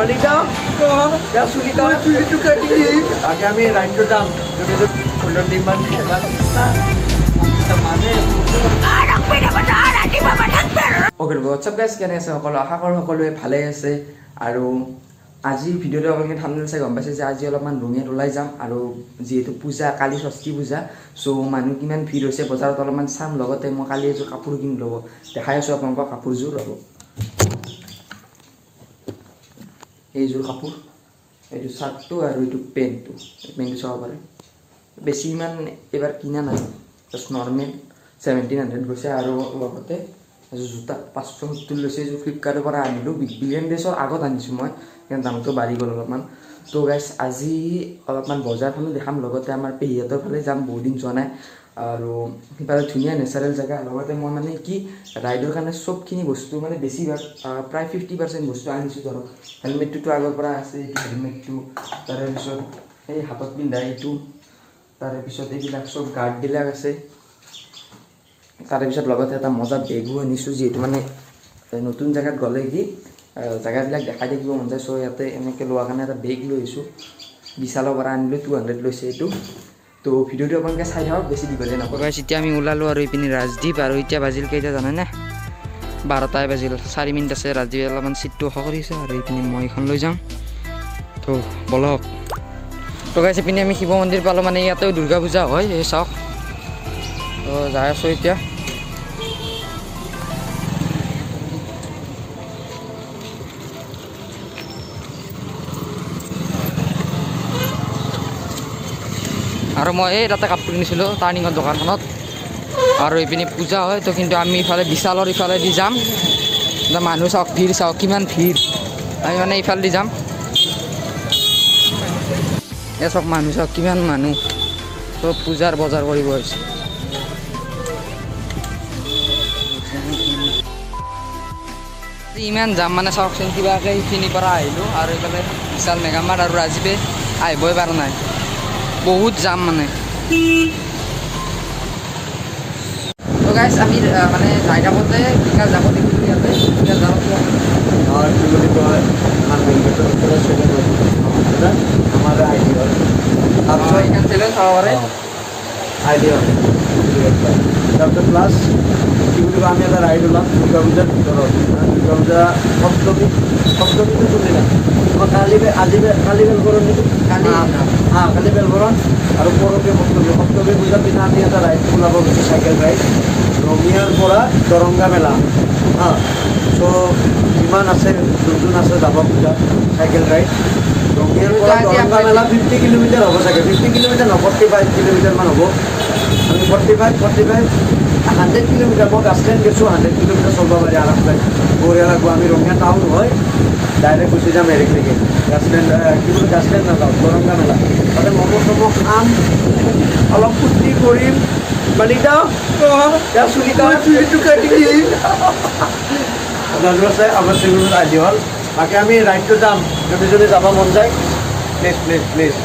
Balita, ya sulita, itu kan ini. Kami rancur jam, jadi itu kulon di mana? Okay, what's up guys? কেনে আছে সকলো আশা কৰোঁ সকলোৱে ভালে আছে আৰু আজি ভিডিঅ'টো আপোনালোকে থাম্বনেল চাই গম পাইছে যে আজি অলপমান ৰঙিয়াত ওলাই যাম আৰু যিহেতু পূজা কালি ষষ্ঠী পূজা সো মানুহ কিমান ভিৰ হৈছে বজাৰত অলপমান চাম লগতে মই কালি এযোৰ কাপোৰ কিনি ল'ব দেখাই আছোঁ আপোনালোকক কাপোৰযোৰ ৰ'ব এইযোৰ কাপোৰ এইটো চাৰ্টটো আৰু এইটো পেণ্টটো চাব পাৰে বেছি ইমান এবাৰ কিনা নাই জাষ্ট নৰ্মেল 1700 গৈছে আৰু লগতে জোতা 570 লৈছে যে ফ্লিপকাৰ্টৰ পৰা আনিলোঁ বিগ বিলিয়ন ডেজৰ আগত আনিছোঁ মই কাৰণ দামটো বাঢ়ি গ'ল অলপমান তো গাইছ আজি অলপমান বজাৰখনো দেখাম লগতে আমাৰ পেহীহঁতৰ ফালে যাম বহুত দিন যোৱা নাই আৰু সিফালে ধুনীয়া নেচাৰেল জেগা লগতে মই মানে কি ৰাইডৰ কাৰণে চবখিনি বস্তু মানে বেছিভাগ প্ৰায় 50% বস্তু আনিছোঁ ধৰক হেলমেটটোতো আগৰ পৰা আছে এইটো হেলমেটটো তাৰেপিছত এই হাতত পিন্ধা এইটো তাৰেপিছত এইবিলাক চব গাৰ্ডবিলাক আছে তাৰেপিছত লগতে এটা মজা বেগো আনিছোঁ যিহেতু মানে নতুন জেগাত গ'লে কি জেগাবিলাক দেখাই থাকিব মন যায় চ' ইয়াতে এনেকৈ লোৱাৰ কাৰণে এটা বেগ লৈ আহিছোঁ বিশালৰ পৰা আনিলোঁ 200 লৈছে এইটো তো ভিডিঅ'টো আপোনালোকে চাই থাকক বেছি দীঘলীয়া নকৰোঁ গাইছ এতিয়া আমি ওলালোঁ আৰু এইপিনে ৰাজদ্বীপ আৰু এতিয়া বাজিল কেইটা জানেনে 12টাই বাজিল 4 মিনিট আছে ৰাজদ্বীপ অলপমান চিটটো ওখ কৰিছে আৰু এইপিনে মই এইখন লৈ যাম তো বলক তো গাইছ এইপিনে আমি শিৱ মন্দিৰ পালোঁ মানে ইয়াতেও দুৰ্গা পূজা হয় এই চাওক তো যাই আছোঁ এতিয়া আৰু মই এই তাতে কাপোৰ কিনিছিলোঁ টাৰ্ণিঙৰ দোকানখনত আৰু এইপিনে পূজা হয় তো কিন্তু আমি ইফালে বিশালৰ ইফালে দি যাম মানুহ চাওক ভিৰ চাওক কিমান ভিৰ আমি মানে ইফালে দি যাম এই চাওক মানুহ চাওক কিমান মানুহ চব পূজাৰ বজাৰ কৰিব হৈছে ইমান যাম মানে চাওকচোন কিবাকৈ সেইখিনিৰ পৰা আহিলোঁ আৰু এইফালে বিশাল মেগামাৰ্ট আৰু ৰাজীৱে আহিবই পৰা নাই বহুত যাম মানে তো গাইছ আমি মানে যাই থাকোঁতে বিকাশ যাব দেখিলোঁ ইয়াতে বিকাশ যাব और কি বলি কয় আমার মেইনগেটৰ ওপৰত চলে গ'ল আমাৰ আইডি হ'ল তাৰপিছত এইখন চেলেঞ্জ চাব পাৰে আইডি হ'ল তাৰপিছত প্লাছ কি বুলি কয় আমি এটা ৰাইড ওলাম দুৰ্গা পূজাৰ ভিতৰত দুৰ্গা পূজা সপ্তমীটো চলিলা মই কালি বেলবৰণ নেকি কালি বেলবৰণ আৰু পৰহি সপ্তমী পূজাৰ দিনা আমি এটা ৰাইড ওলাব গৈছোঁ চাইকেল ৰাইড ৰঙিয়াৰ পৰা দৰংগা মেলা চ' যিমান আছে যোন আছে যাব পূজা চাইকেল ৰাইড ৰঙিয়াৰ পৰা দৰংগা মেলা 50 কিলোমিটাৰ হ'ব চাগে 50 কিলোমিটাৰ নহয় 45 কিলোমিটাৰমান হ'ব আমি 100 কিলোমিটাৰ মই গাছলেণ্ড গৈছোঁ 100 কিলোমিটাৰ চলিব পাৰি আৰামদায়ক বঢ়িয়া লাগব আমি ৰঙিয়া টাউন হয় ডাইৰেক্ট গুচি যাম এৰিকলৈকে গাছলেণ্ড কি বুলি গাছলেণ্ড নাযাওঁ দৰংগা মেলা তাতে ম'ম' খাম অলপ ফূৰ্তি কৰিম বালিতা চুলিটা চুলিটো কাটি আছে আমাৰ চিভিলত আইডি হ'ল বাকী আমি ৰাইডটো যাম যদি যাব মন যায় প্লিজ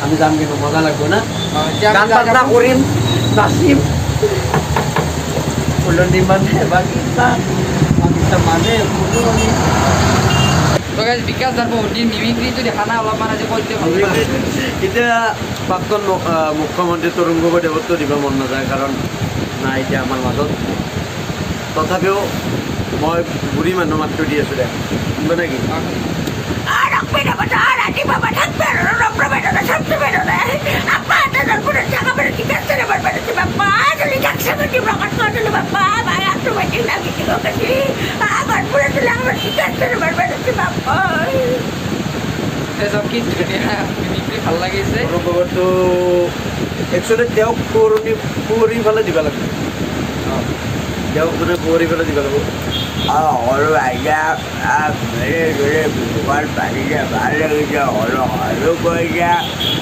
আমি যাম কিন্তু মজা লাগব না গান বাজনা কৰিম নাচিম ফুলনি মানে বাগিচা মানে তো গাইছ বিকাশ যাব বহুত দিন মিমিক্ৰিটো দেখা নাই অলপমান আজি কৈ দিলে ভাল এতিয়া প্ৰাক্তন মুখ্যমন্ত্ৰী তৰুণ গগৈদেৱতো দিব মন নাযায় কাৰণ নাই এতিয়া আমাৰ মাজত তথাপিও মই বুঢ়ী মানুহ মাতটো দি আছোঁ দে শুনিব নেকি চব কি ধুনীয়া মিমিক্ৰি ভাল লাগিছে তৰুণ গগৈটো একচুৱেলি তেওঁক কুঁৱৰী ফালে দিব লাগিব তেওঁক মানে কুঁৱৰী ফালে দিব লাগিব সৰু আইজা ভগৱান পাৰিছে ভাল লাগিছে সৰু কৰিছে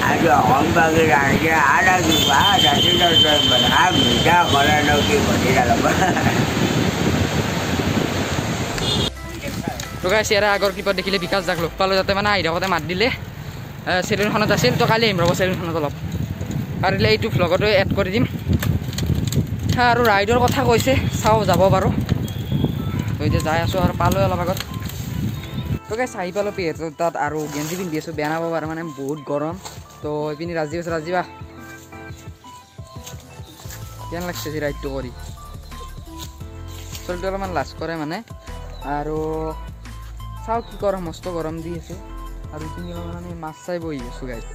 আজি অসম বাগি আহিছে আৰু মিঠা কৰে ন কি কৰি যাব তো গাইছ ইয়াৰে আগৰ ক্লিপত দেখিলে বিকাশ যাক লগ পালোঁ যাতে মানে আহি থাকোঁতে মাত দিলে চেলুনখনত আছিল তো কালি আহিম ৰ'ব চেলুনখনত অলপ পাৰিলে এইটো ভ্লগতো এড কৰি দিম আৰু ৰাইডৰ কথা কৈছে চাওঁ যাব পাৰোঁ তো এতিয়া যাই আছোঁ আৰু পালোঁ অলপ আগত তো গাইছ আহি পালোঁ পেহেতৰ তাত আৰু গেঞ্জি পিন্ধি আছোঁ, বেয়া নাপাব আৰু মানে বহুত গৰম। তো এইপিনি ৰাজীৱ আছে, ৰাজীৱা কেন লাগছে আজি ৰাইডটো কৰি? চলটো অলপমান লাজ কৰে মানে, আৰু চাওঁ কি কৰোঁ, মস্ত গৰম দি আছে। আৰু এইখিনি মানে মাছ চাই বহি আছোঁ গাইছ।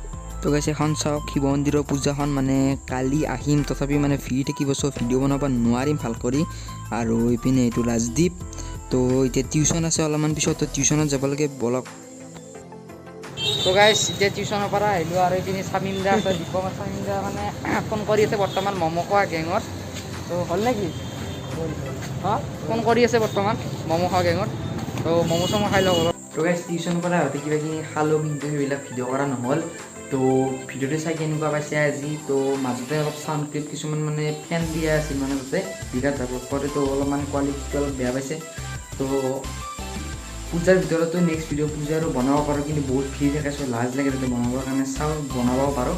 তো গাইছ এখন চাওক, শিৱ মন্দিৰৰ পূজাখন মানে কালি আহিম, তথাপি মানে ভিৰ থাকিব, চ' ভিডিঅ' বনাব নোৱাৰিম ভাল কৰি। আৰু এইপিনে এইটো ৰাজদ্বীপ। তো এতিয়া টিউশ্যন আছে অলপমান পিছত, তো টিউশ্যনত যাব লাগে, বলক। তো গাইছ এতিয়া টিউশ্যনৰ পৰা আহিলোঁ, আৰু এইপিনে চামিন্দা আছে, দীপক চামিন্দা মানে ফোন কৰি আছে বৰ্তমান ম'ম' খোৱা গেঙত। তো হ'ল নেকি? অঁ, ফোন কৰি আছে বৰ্তমান ম'ম' খোৱা গেঙত। তো ম'ম' চম' খাই লওঁ অলপ। তো গাইছ টিউশ্যনৰ পৰা আহোঁতে কিবা কিবি খালোঁ, কিন্তু সেইবিলাক ভিডিঅ' কৰা নহ'ল। তো ভিডিঅ'টো চাই কেনেকুৱা পাইছে আজি? তো মাজতে অলপ চাউণ্ড ক্লিপ কিছুমান মানে ফেন দিয়া আছিল মানে তাতে বিৰাট যাব কৰে, তো অলপমান কোৱালিটিটো অলপ বেয়া পাইছে। তো পূজাৰ ভিতৰতো নেক্সট ভিডিঅ' পূজাৰো বনাব পাৰোঁ, কিন্তু বহুত ভিৰ থাকে, চ' লাজ লাগে তাতে বনাবৰ কাৰণে। চাওঁ বনাব পাৰোঁ।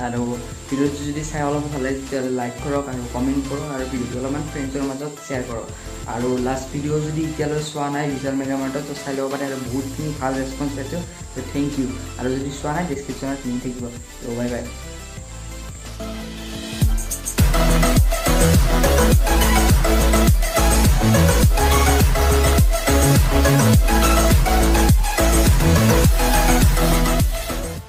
আৰু ভিডিঅ'টো যদি চাই অলপ ভাল লাগে তেতিয়াহ'লে লাইক কৰক আৰু কমেণ্ট কৰক, আৰু ভিডিঅ'টো অলপমান ফ্ৰেণ্ডছৰ মাজত শ্বেয়াৰ কৰক। আৰু লাষ্ট ভিডিঅ' যদি এতিয়ালৈ চোৱা নাই বিশাল মেগা মাৰ্টত, তো চাই ল'ব পাৰে, আৰু বহুতখিনি ভাল ৰেছপঞ্চ পাইছোঁ। তো থেংক ইউ। আৰু যদি চোৱা নাই ডেছক্ৰিপশ্যনত লিংক থাকিব। তো বাই বাই।